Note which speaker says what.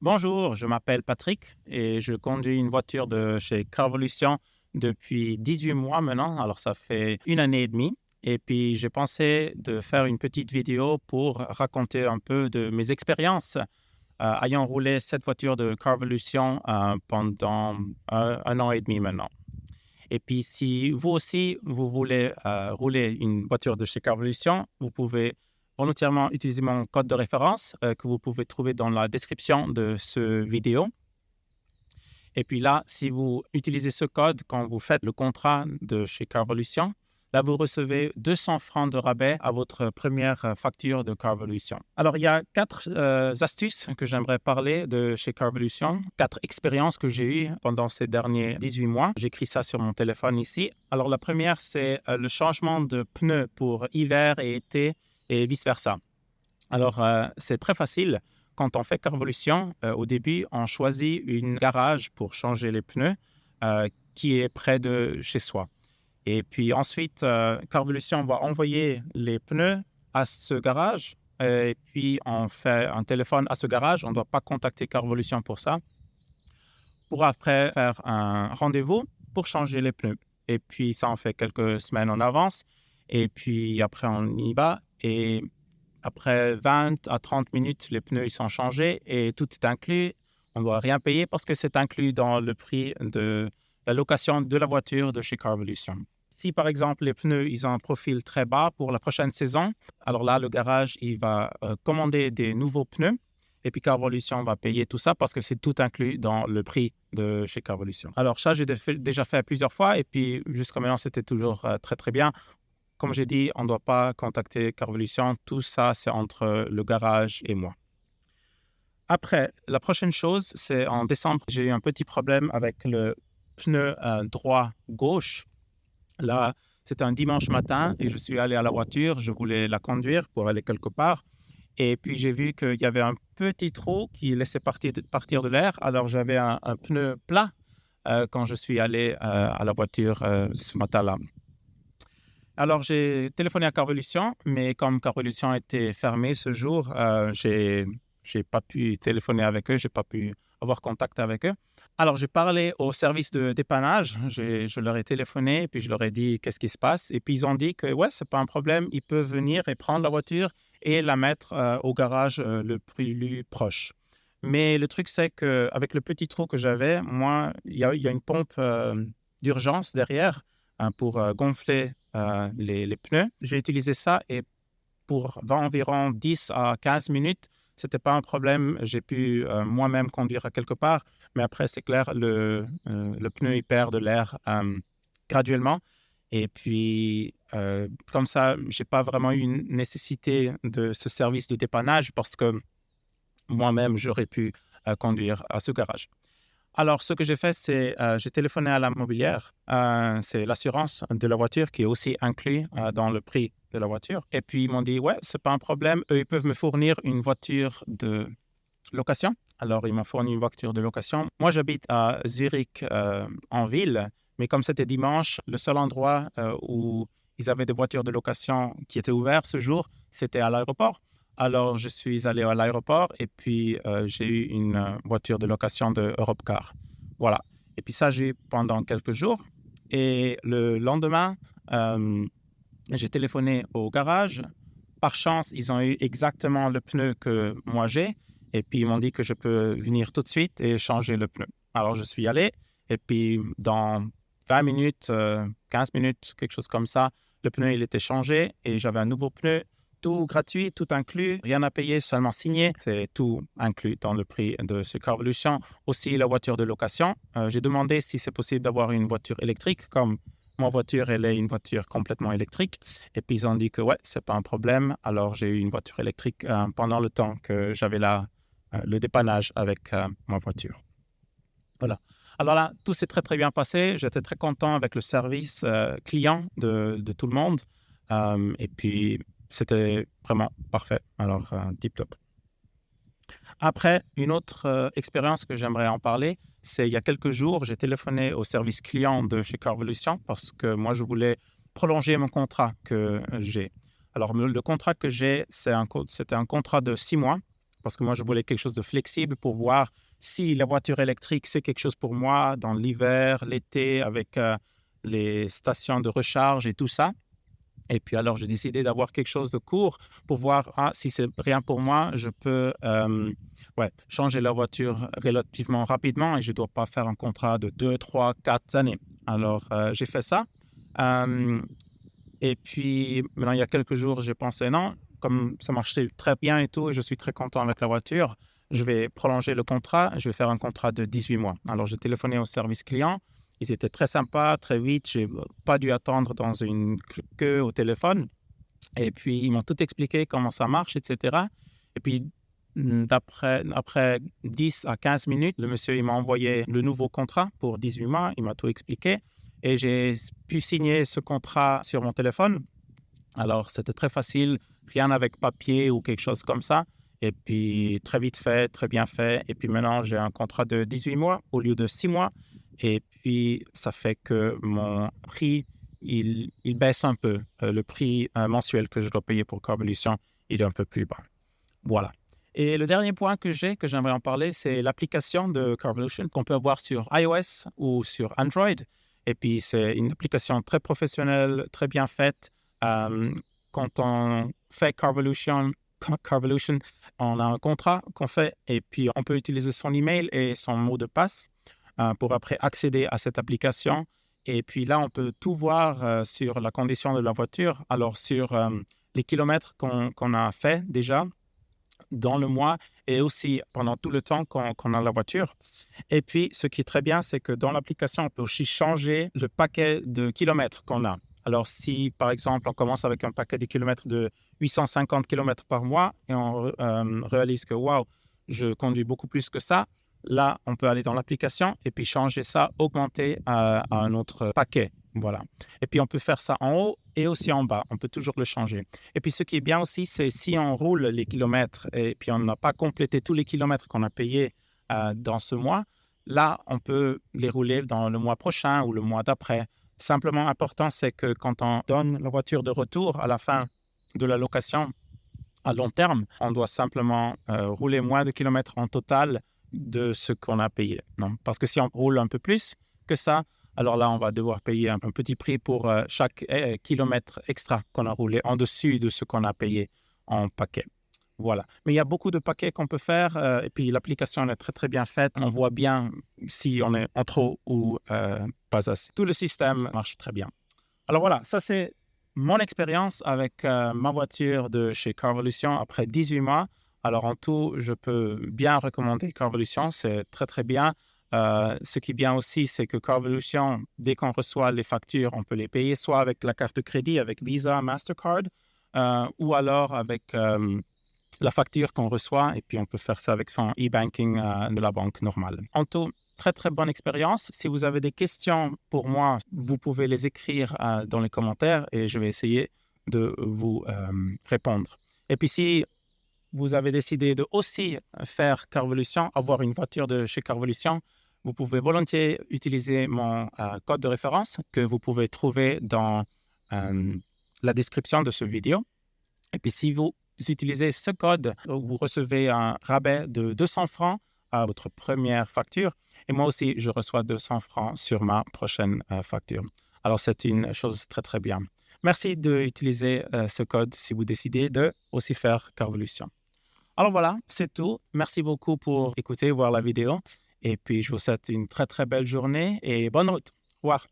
Speaker 1: Bonjour, je m'appelle Patrick et je conduis une voiture de chez Carvolution depuis 18 mois maintenant. Alors, ça fait une année et demie. Et puis, j'ai pensé de faire une petite vidéo pour raconter un peu de mes expériences ayant roulé cette voiture de Carvolution pendant un an et demi maintenant. Et puis, si vous aussi, vous voulez rouler une voiture de chez Carvolution, vous pouvez volontairement utiliser mon code de référence que vous pouvez trouver dans la description de ce vidéo. Et puis là, si vous utilisez ce code quand vous faites le contrat de chez Carvolution, là, vous recevez 200 francs de rabais à votre première facture de Carvolution. Alors, il y a quatre astuces que j'aimerais parler de chez Carvolution, quatre expériences que j'ai eues pendant ces derniers 18 mois. J'écris ça sur mon téléphone ici. Alors, la première, c'est le changement de pneus pour hiver et été et vice-versa. Alors, c'est très facile. Quand on fait Carvolution, au début, on choisit une garage pour changer les pneus qui est près de chez soi. Et puis ensuite, Carvolution va envoyer les pneus à ce garage et puis on fait un téléphone à ce garage. On ne doit pas contacter Carvolution pour ça. Pour après faire un rendez-vous pour changer les pneus. Et puis ça, on fait quelques semaines en avance. Et puis après, on y va. Et après 20 à 30 minutes, les pneus ils sont changés et tout est inclus. On ne doit rien payer parce que c'est inclus dans le prix de la location de la voiture de chez Carvolution. Si par exemple les pneus ils ont un profil très bas pour la prochaine saison, alors là le garage il va commander des nouveaux pneus et puis Carvolution va payer tout ça parce que c'est tout inclus dans le prix de chez Carvolution. Alors ça j'ai déjà fait plusieurs fois et puis jusqu'à maintenant c'était toujours très très bien. Comme j'ai dit, on ne doit pas contacter Carvolution. Tout ça, c'est entre le garage et moi. Après, la prochaine chose, c'est en décembre, j'ai eu un petit problème avec le pneu droit-gauche. Là, c'était un dimanche matin et je suis allé à la voiture. Je voulais la conduire pour aller quelque part. Et puis, j'ai vu qu'il y avait un petit trou qui laissait partir de l'air. Alors, j'avais un pneu plat quand je suis allé à la voiture ce matin-là. Alors, j'ai téléphoné à Carvolution, mais comme Carvolution était fermé ce jour, j'ai pas pu téléphoner avec eux, j'ai pas pu avoir contact avec eux. Alors, j'ai parlé au service de dépannage, je leur ai téléphoné, et puis je leur ai dit qu'est-ce qui se passe. Et puis, ils ont dit que, ouais, c'est pas un problème, ils peuvent venir et prendre la voiture et la mettre au garage le plus proche. Mais le truc, c'est qu'avec le petit trou que j'avais, moi, il y a une pompe d'urgence derrière pour gonfler les pneus. J'ai utilisé ça et pour environ 10 à 15 minutes, ce n'était pas un problème. J'ai pu moi-même conduire à quelque part, mais après, c'est clair, le pneu il perd de l'air graduellement. Et puis, comme ça, je n'ai pas vraiment eu une nécessité de ce service de dépannage parce que moi-même, j'aurais pu conduire à ce garage. Alors, ce que j'ai fait, c'est j'ai téléphoné à la mobilière. C'est l'assurance de la voiture qui est aussi inclus dans le prix de la voiture. Et puis, ils m'ont dit, ouais, c'est pas un problème. Eux, ils peuvent me fournir une voiture de location. Alors, ils m'ont fourni une voiture de location. Moi, j'habite à Zurich, en ville. Mais comme c'était dimanche, le seul endroit où ils avaient des voitures de location qui étaient ouvertes ce jour, c'était à l'aéroport. Alors, je suis allé à l'aéroport et puis j'ai eu une voiture de location de Europcar. Voilà. Et puis ça, j'ai eu pendant quelques jours. Et le lendemain, j'ai téléphoné au garage. Par chance, ils ont eu exactement le pneu que moi j'ai. Et puis, ils m'ont dit que je peux venir tout de suite et changer le pneu. Alors, je suis allé. Et puis, dans 20 minutes, 15 minutes, quelque chose comme ça, le pneu, il était changé et j'avais un nouveau pneu. Tout gratuit, tout inclus, rien à payer, seulement signé. C'est tout inclus dans le prix de ce Carvolution. Aussi, la voiture de location. J'ai demandé si c'est possible d'avoir une voiture électrique, comme ma voiture, elle est une voiture complètement électrique. Et puis, ils ont dit que, ouais, c'est pas un problème. Alors, j'ai eu une voiture électrique pendant le temps que j'avais là le dépannage avec ma voiture. Voilà. Alors là, tout s'est très, très bien passé. J'étais très content avec le service client de tout le monde. Et puis, c'était vraiment parfait. Alors, tip top. Après, une autre expérience que j'aimerais en parler, c'est il y a quelques jours, j'ai téléphoné au service client de chez Carvolution parce que moi, je voulais prolonger mon contrat que j'ai. Alors, le contrat que j'ai, c'était un contrat de 6 mois parce que moi, je voulais quelque chose de flexible pour voir si la voiture électrique, c'est quelque chose pour moi dans l'hiver, l'été, avec les stations de recharge et tout ça. Et puis alors, j'ai décidé d'avoir quelque chose de court pour voir si c'est rien pour moi, je peux changer la voiture relativement rapidement et je ne dois pas faire un contrat de 2, 3, 4 années. Alors, j'ai fait ça. Euh, et puis, maintenant, il y a quelques jours, j'ai pensé, non, comme ça marchait très bien et tout, et je suis très content avec la voiture, je vais prolonger le contrat, je vais faire un contrat de 18 mois. Alors, j'ai téléphoné au service client, ils étaient très sympas, très vite, je n'ai pas dû attendre dans une queue au téléphone. Et puis, ils m'ont tout expliqué comment ça marche, etc. Et puis, après 10 à 15 minutes, le monsieur il m'a envoyé le nouveau contrat pour 18 mois, il m'a tout expliqué. Et j'ai pu signer ce contrat sur mon téléphone. Alors, c'était très facile, rien avec papier ou quelque chose comme ça. Et puis, très vite fait, très bien fait. Et puis maintenant, j'ai un contrat de 18 mois au lieu de 6 mois. Et puis, ça fait que mon prix, il baisse un peu. Le prix mensuel que je dois payer pour Carvolution, il est un peu plus bas. Voilà. Et le dernier point que j'aimerais en parler, c'est l'application de Carvolution qu'on peut avoir sur iOS ou sur Android. Et puis, c'est une application très professionnelle, très bien faite. Quand on fait Carvolution, on a un contrat qu'on fait et puis on peut utiliser son email et son mot de passe pour après accéder à cette application. Et puis là, on peut tout voir sur la condition de la voiture. Alors, sur les kilomètres qu'on a fait déjà dans le mois et aussi pendant tout le temps qu'on a la voiture. Et puis, ce qui est très bien, c'est que dans l'application, on peut aussi changer le paquet de kilomètres qu'on a. Alors, si, par exemple, on commence avec un paquet de kilomètres de 850 kilomètres par mois et on réalise que, waouh, je conduis beaucoup plus que ça, là, on peut aller dans l'application et puis changer ça, augmenter à un autre paquet. Voilà. Et puis, on peut faire ça en haut et aussi en bas. On peut toujours le changer. Et puis, ce qui est bien aussi, c'est si on roule les kilomètres et puis on n'a pas complété tous les kilomètres qu'on a payés dans ce mois, là, on peut les rouler dans le mois prochain ou le mois d'après. Simplement, important, c'est que quand on donne la voiture de retour à la fin de la location à long terme, on doit simplement rouler moins de kilomètres en total de ce qu'on a payé. Non? Parce que si on roule un peu plus que ça, alors là, on va devoir payer un petit prix pour chaque kilomètre extra qu'on a roulé en dessus de ce qu'on a payé en paquet. Voilà. Mais il y a beaucoup de paquets qu'on peut faire et puis l'application est très, très bien faite. On voit bien si on est en trop ou pas assez. Tout le système marche très bien. Alors voilà, ça c'est mon expérience avec ma voiture de chez Carvolution après 18 mois. Alors en tout, je peux bien recommander Carvolution, c'est très, très bien. Ce qui est bien aussi, c'est que Carvolution, dès qu'on reçoit les factures, on peut les payer soit avec la carte de crédit, avec Visa, Mastercard, ou alors avec la facture qu'on reçoit, et puis on peut faire ça avec son e-banking de la banque normale. En tout, très, très bonne expérience. Si vous avez des questions pour moi, vous pouvez les écrire dans les commentaires et je vais essayer de vous répondre. Et puis, si vous avez décidé de aussi faire Carvolution, avoir une voiture de chez Carvolution, vous pouvez volontiers utiliser mon code de référence que vous pouvez trouver dans la description de cette vidéo. Et puis, si vous utilisez ce code, vous recevez un rabais de 200 francs à votre première facture. Et moi aussi, je reçois 200 francs sur ma prochaine facture. Alors, c'est une chose très, très bien. Merci d'utiliser ce code si vous décidez de aussi faire Carvolution. Alors voilà, c'est tout. Merci beaucoup pour écouter, voir la vidéo. Et puis, je vous souhaite une très, très belle journée et bonne route. Au revoir.